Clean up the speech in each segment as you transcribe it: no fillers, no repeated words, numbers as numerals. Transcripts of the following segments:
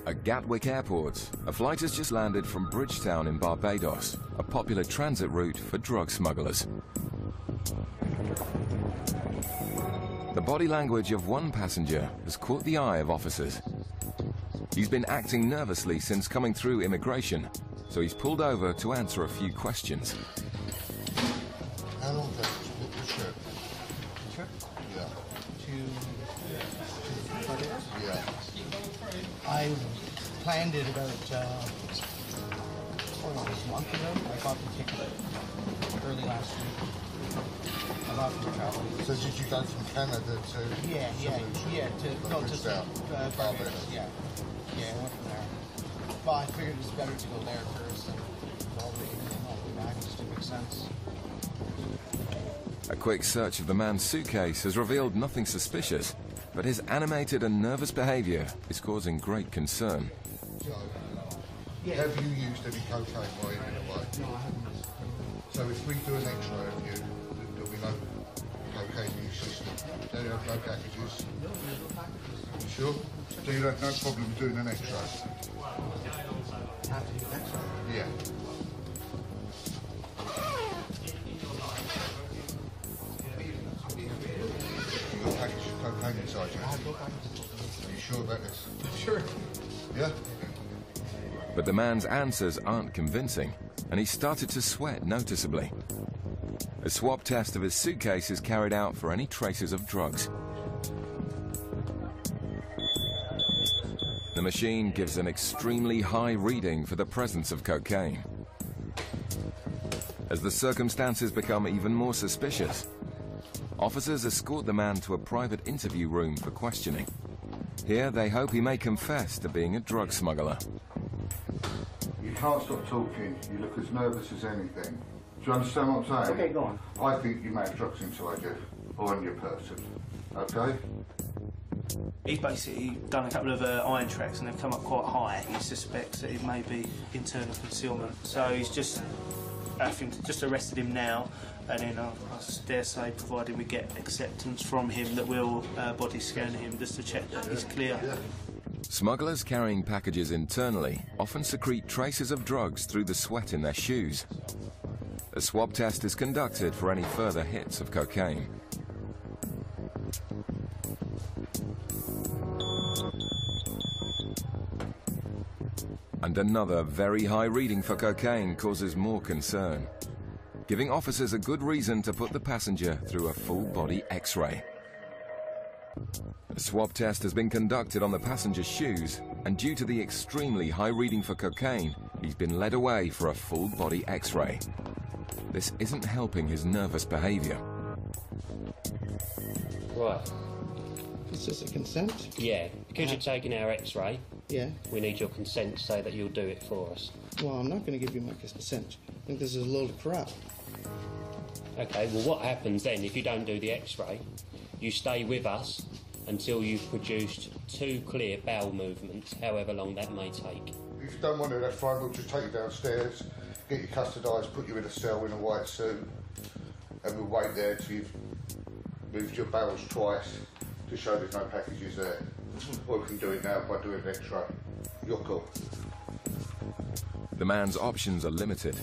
At Gatwick Airport, a flight has just landed from Bridgetown in Barbados, a popular transit route for drug smugglers. The body language of one passenger has caught the eye of officers. He's been acting nervously since coming through immigration, so he's pulled over to answer a few questions. How long does the trip? Trip? Yeah. Yeah. I planned it about a month ago. I bought the ticket early last week. I bought the travel. So did you go from Canada to? Yeah, to Barbados. Yeah, I went from there. But I figured it's better to go there first and all the back. It just makes sense. A quick search of the man's suitcase has revealed nothing suspicious, but his animated and nervous behavior is causing great concern. So, have you used any cocaine while you're in a way? No, I haven't. So if we do an X-ray of you, there'll be no cocaine in your system. Then you have no packages. No packages. You sure? So you have no problem doing an X-ray? Have to do an X-ray? Yeah. You got packages of cocaine inside you? I have no packages. Are you sure about this? Sure. Yeah? But the man's answers aren't convincing, and he started to sweat noticeably. A swab test of his suitcase is carried out for any traces of drugs. The machine gives an extremely high reading for the presence of cocaine. As the circumstances become even more suspicious, officers escort the man to a private interview room for questioning. Here they hope he may confess to being a drug smuggler. You can't stop talking. You look as nervous as anything. Do you understand what I'm saying? Okay, go on. I think you may have drugs inside you, or on your person. Okay? He's basically done a couple of iron tracks and they've come up quite high. He suspects that it may be internal concealment. So he's just arrested him now, and then I dare say, providing we get acceptance from him, that we'll body scan him just to check that he's clear. Smugglers carrying packages internally often secrete traces of drugs through the sweat in their shoes. A swab test is conducted for any further hits of cocaine. And another very high reading for cocaine causes more concern, giving officers a good reason to put the passenger through a full-body X-ray. A swab test has been conducted on the passenger's shoes, and due to the extremely high reading for cocaine, he's been led away for a full-body X-ray. This isn't helping his nervous behavior. Right. Is this a consent? Yeah, because you're taking our X-ray, Yeah. we need your consent to say that you'll do it for us. Well, I'm not going to give you my consent. I think this is a load of crap. Okay, well what happens then if you don't do the X-ray? You stay with us until you've produced 2 clear bowel movements, however long that may take. If you don't want to, that's fine. We'll just take you downstairs, get you custodised, put you in a cell in a white suit, and we'll wait there till you've moved your bowels twice to show there's no packages there. Or we can do it now by doing an X-ray. You're cool. The man's options are limited.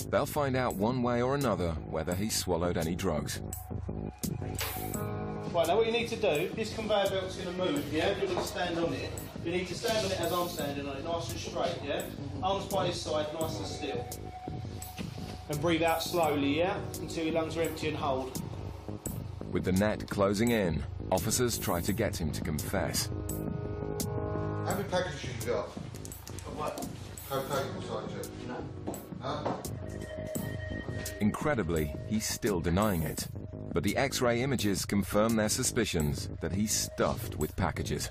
They'll find out one way or another whether he swallowed any drugs. Right, now what you need to do, this conveyor belt's going to move, yeah? You're going to stand on it. You need to stand on it as I'm standing on it, nice and straight, yeah? Arms by his side, nice and still. And breathe out slowly, yeah? Until your lungs are empty and hold. With the net closing in, officers try to get him to confess. How many packages you got? What? Cocaine inside you? No. Huh? Incredibly, he's still denying it. But the X-ray images confirm their suspicions that he's stuffed with packages.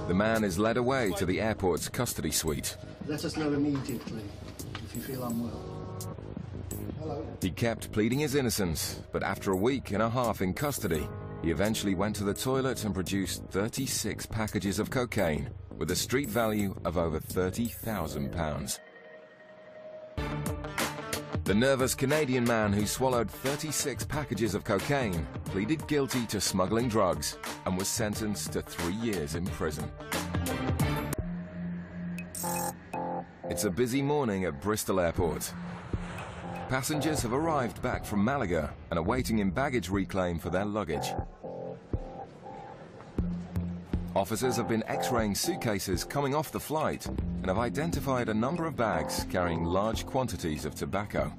The man is led away to the airport's custody suite. Let us know immediately if you feel unwell. Hello. He kept pleading his innocence, but after a week and a half in custody, he eventually went to the toilet and produced 36 packages of cocaine with a street value of over £30,000. The nervous Canadian man who swallowed 36 packages of cocaine pleaded guilty to smuggling drugs and was sentenced to 3 years in prison. It's a busy morning at Bristol Airport. Passengers have arrived back from Malaga and are waiting in baggage reclaim for their luggage. Officers have been x-raying suitcases coming off the flight and have identified a number of bags carrying large quantities of tobacco.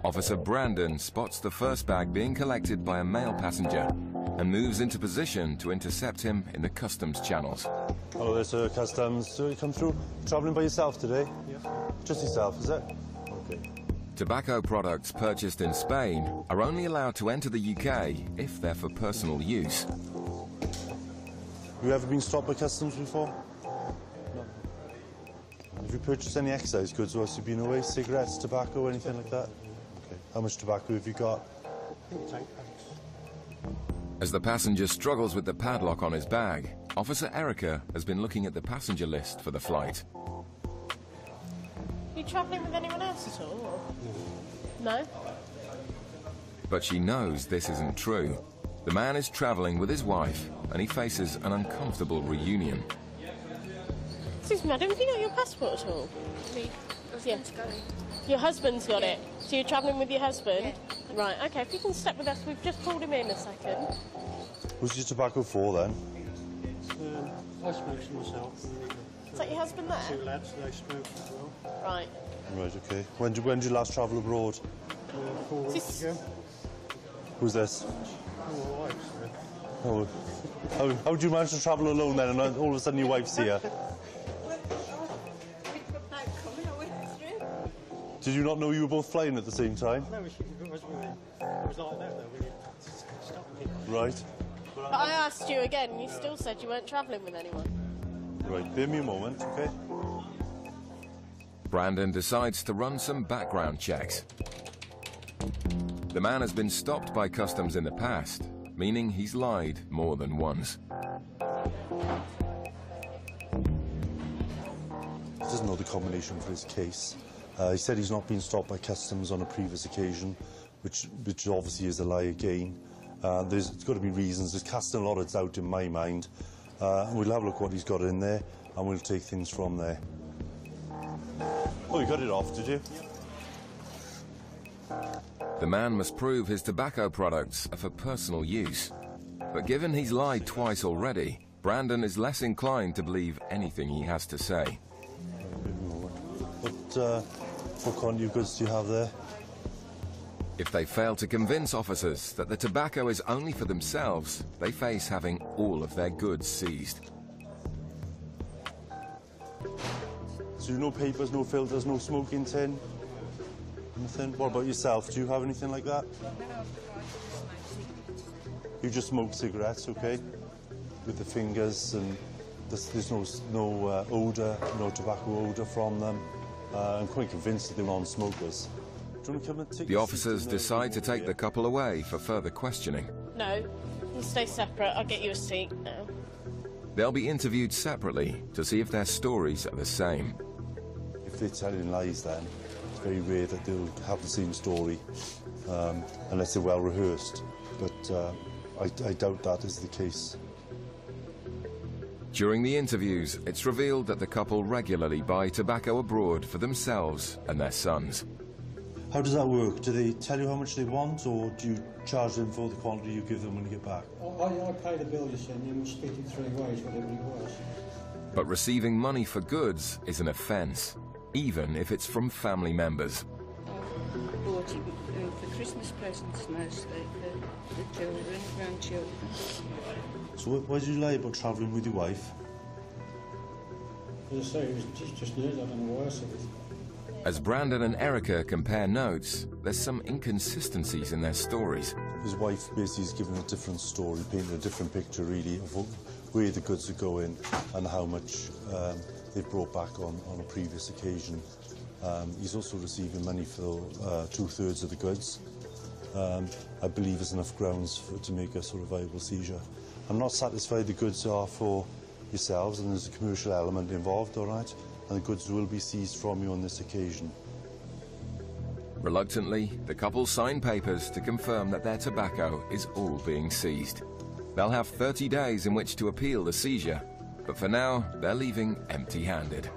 Officer Brandon spots the first bag being collected by a male passenger and moves into position to intercept him in the customs channels. Hello there, sir. Customs. So you come through travelling by yourself today? Yeah. Just yourself, is it? Okay. Tobacco products purchased in Spain are only allowed to enter the UK if they're for personal use. Have you ever been stopped by customs before? No. Have you purchased any excise goods whilst you've been away? Cigarettes, tobacco, anything like that? Okay. How much tobacco have you got? As the passenger struggles with the padlock on his bag, Officer Erica has been looking at the passenger list for the flight. Are you travelling with anyone else at all? Or? No? But she knows this isn't true. The man is travelling with his wife and he faces an uncomfortable reunion. Excuse me, madam, have you got your passport at all? Me. Yeah. Your husband's got it? So you're travelling with your husband? Yeah. Right, OK, if you can step with us, we've just pulled him in a second. Who's your tobacco for, then? I smoke for myself. Is that your husband there? 2 lads, they smoke as well. Right. Right, OK. When did you last travel abroad? 4 weeks ago. Who's this? My wife's there. Oh. How do you manage to travel alone then, and all of a sudden your wife's here? Did you not know you were both flying at the same time? No, it was like that though. We stopped me. Right. But I asked you again, and you still said you weren't travelling with anyone. Right, bear me a moment, OK? Brandon decides to run some background checks. The man has been stopped by customs in the past, meaning he's lied more than once. He doesn't know the combination for his case. He said he's not been stopped by customs on a previous occasion, which obviously is a lie again. There's got to be reasons. There's casting a lot of doubt in my mind. We'll have a look what he's got in there, and we'll take things from there. Oh, you got it off, did you? The man must prove his tobacco products are for personal use. But given he's lied twice already, Brandon is less inclined to believe anything he has to say. What quantity of goods do you have there? If they fail to convince officers that the tobacco is only for themselves, they face having all of their goods seized. So no papers, no filters, no smoking tin? Nothing? What about yourself? Do you have anything like that? You just smoke cigarettes, OK? With the fingers, and there's no odour, no tobacco odour from them. I'm quite convinced that they're non-smokers. Do you want to come and take The officers decide to take the couple away for further questioning. No, you stay separate. I'll get you a seat now. They'll be interviewed separately to see if their stories are the same. If they're telling lies, then it's very rare that they'll have the same story, unless they're well rehearsed. But I doubt that is the case. During the interviews, it's revealed that the couple regularly buy tobacco abroad for themselves and their sons. How does that work? Do they tell you how much they want, or do you charge them for the quantity you give them when you get back? I pay the bill, you see, and you must split it 3 ways, whatever it was. But receiving money for goods is an offence, even if it's from family members. I bought it for Christmas presents mostly, for the children, grandchildren. So why did you lie about travelling with your wife? As I say, it was just news, I don't know why I said it. As Brandon and Erica compare notes, there's some inconsistencies in their stories. His wife basically is giving a different story, painting a different picture really of where the goods are going and how much they've brought back on a previous occasion. He's also receiving money for 2/3 of the goods. I believe there's enough grounds to make a sort of viable seizure. I'm not satisfied the goods are for yourselves, and there's a commercial element involved, all right? And the goods will be seized from you on this occasion. Reluctantly, the couple sign papers to confirm that their tobacco is all being seized. They'll have 30 days in which to appeal the seizure, but for now, they're leaving empty-handed.